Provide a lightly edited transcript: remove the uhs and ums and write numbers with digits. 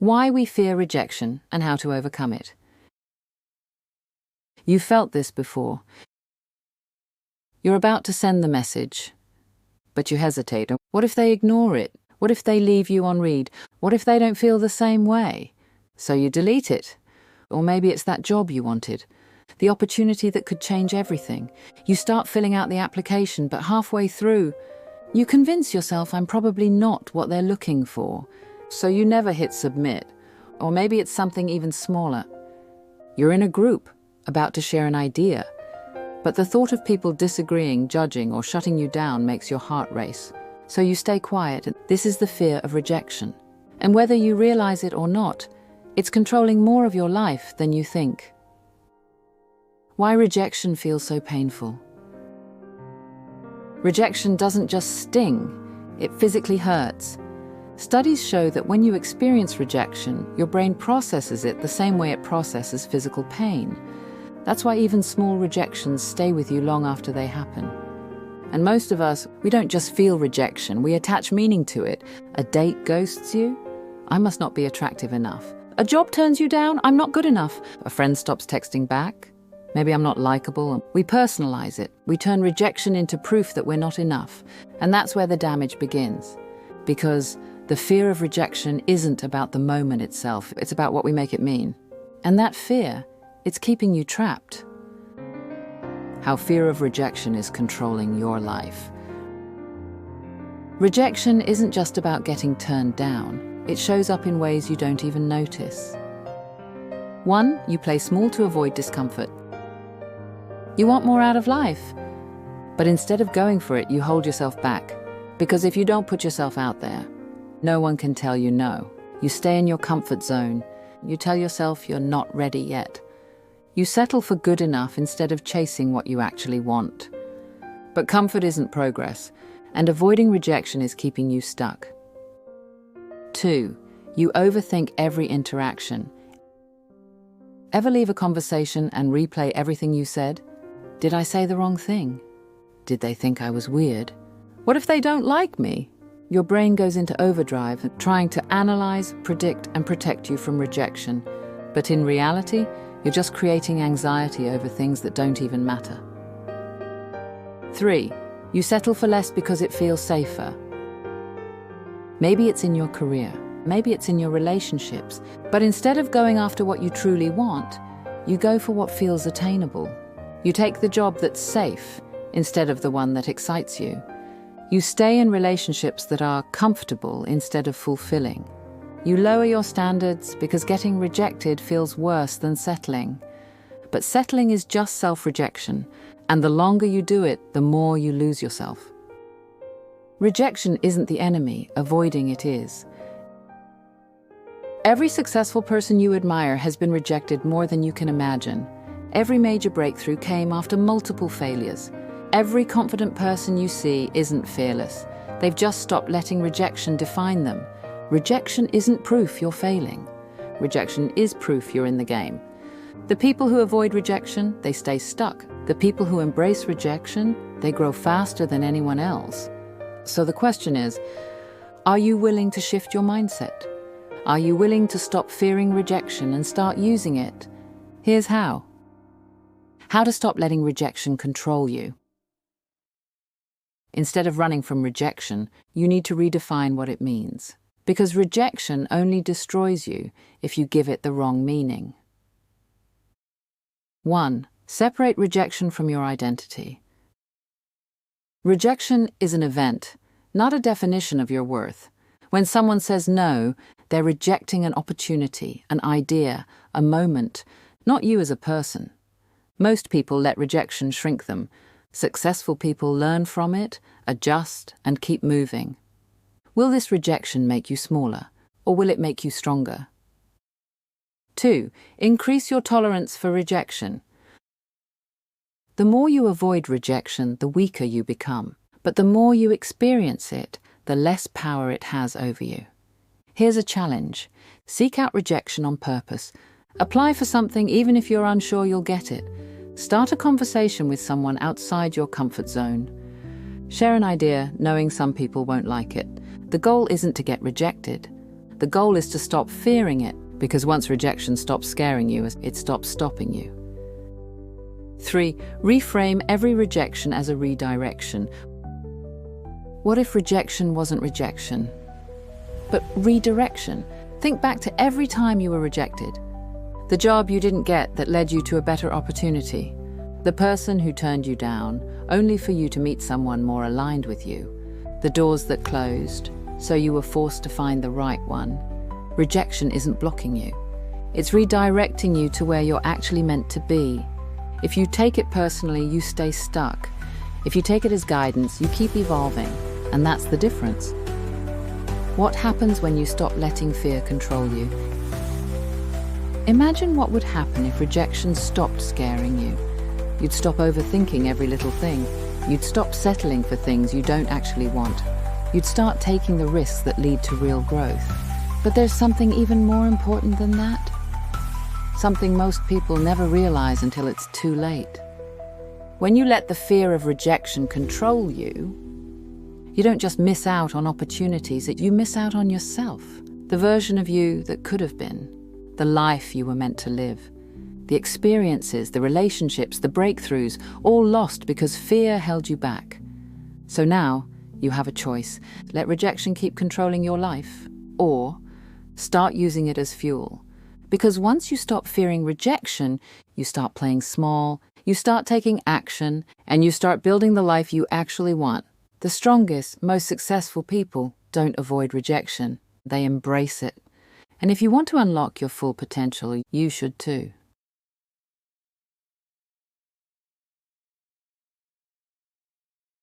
Why we fear rejection and how to overcome it. You felt this before. You're about to send the message, but you hesitate. What if they ignore it? What if they leave you on read? What if they don't feel the same way? So you delete it. Or maybe it's that job you wanted, the opportunity that could change everything. You start filling out the application, but halfway through, you convince yourself I'm probably not what they're looking for. So you never hit submit. Or maybe it's something even smaller. You're in a group, about to share an idea, but the thought of people disagreeing, judging, or shutting you down makes your heart race. So you stay quiet. This is the fear of rejection. And whether you realize it or not, it's controlling more of your life than you think. Why rejection feels so painful? Rejection doesn't just sting, it physically hurts. Studies show that when you experience rejection, your brain processes it the same way it processes physical pain. That's why even small rejections stay with you long after they happen. And most of us, we don't just feel rejection, we attach meaning to it. A date ghosts you? I must not be attractive enough. A job turns you down? I'm not good enough. A friend stops texting back? Maybe I'm not likable. We personalize it. We turn rejection into proof that we're not enough. And that's where the damage begins. Because the fear of rejection isn't about the moment itself. It's about what we make it mean. And that fear, it's keeping you trapped. How fear of rejection is controlling your life. Rejection isn't just about getting turned down. It shows up in ways you don't even notice. 1, you play small to avoid discomfort. You want more out of life, but instead of going for it, you hold yourself back. Because if you don't put yourself out there, no one can tell you no. You stay in your comfort zone. You tell yourself you're not ready yet. You settle for good enough instead of chasing what you actually want. But comfort isn't progress, and avoiding rejection is keeping you stuck. 2, you overthink every interaction. Ever leave a conversation and replay everything you said? Did I say the wrong thing? Did they think I was weird? What if they don't like me? Your brain goes into overdrive, trying to analyze, predict, and protect you from rejection. But in reality, you're just creating anxiety over things that don't even matter. 3, you settle for less because it feels safer. Maybe it's in your career, maybe it's in your relationships, but instead of going after what you truly want, you go for what feels attainable. You take the job that's safe instead of the one that excites you. You stay in relationships that are comfortable instead of fulfilling. You lower your standards because getting rejected feels worse than settling. But settling is just self-rejection, and the longer you do it, the more you lose yourself. Rejection isn't the enemy, avoiding it is. Every successful person you admire has been rejected more than you can imagine. Every major breakthrough came after multiple failures. Every confident person you see isn't fearless. They've just stopped letting rejection define them. Rejection isn't proof you're failing. Rejection is proof you're in the game. The people who avoid rejection, they stay stuck. The people who embrace rejection, they grow faster than anyone else. So the question is, are you willing to shift your mindset? Are you willing to stop fearing rejection and start using it? Here's how. How to stop letting rejection control you. Instead of running from rejection, you need to redefine what it means. Because rejection only destroys you if you give it the wrong meaning. 1. Separate rejection from your identity. Rejection is an event, not a definition of your worth. When someone says no, they're rejecting an opportunity, an idea, a moment, not you as a person. Most people let rejection shrink them. Successful people learn from it, adjust, and keep moving. Will this rejection make you smaller, or will it make you stronger? 2. Increase your tolerance for rejection. The more you avoid rejection, the weaker you become. But the more you experience it, the less power it has over you. Here's a challenge. Seek out rejection on purpose. Apply for something even if you're unsure you'll get it. Start a conversation with someone outside your comfort zone. Share an idea, knowing some people won't like it. The goal isn't to get rejected. The goal is to stop fearing it, because once rejection stops scaring you, it stops stopping you. 3. Reframe every rejection as a redirection. What if rejection wasn't rejection, but redirection? Think back to every time you were rejected. The job you didn't get that led you to a better opportunity. The person who turned you down, only for you to meet someone more aligned with you. The doors that closed, so you were forced to find the right one. Rejection isn't blocking you. It's redirecting you to where you're actually meant to be. If you take it personally, you stay stuck. If you take it as guidance, you keep evolving, and that's the difference. What happens when you stop letting fear control you? Imagine what would happen if rejection stopped scaring you. You'd stop overthinking every little thing. You'd stop settling for things you don't actually want. You'd start taking the risks that lead to real growth. But there's something even more important than that. Something most people never realize until it's too late. When you let the fear of rejection control you, you don't just miss out on opportunities, you miss out on yourself. The version of you that could have been. The life you were meant to live. The experiences, the relationships, the breakthroughs, all lost because fear held you back. So now, you have a choice. Let rejection keep controlling your life, or start using it as fuel. Because once you stop fearing rejection, you start playing small, you start taking action, and you start building the life you actually want. The strongest, most successful people don't avoid rejection. They embrace it. And if you want to unlock your full potential, you should too.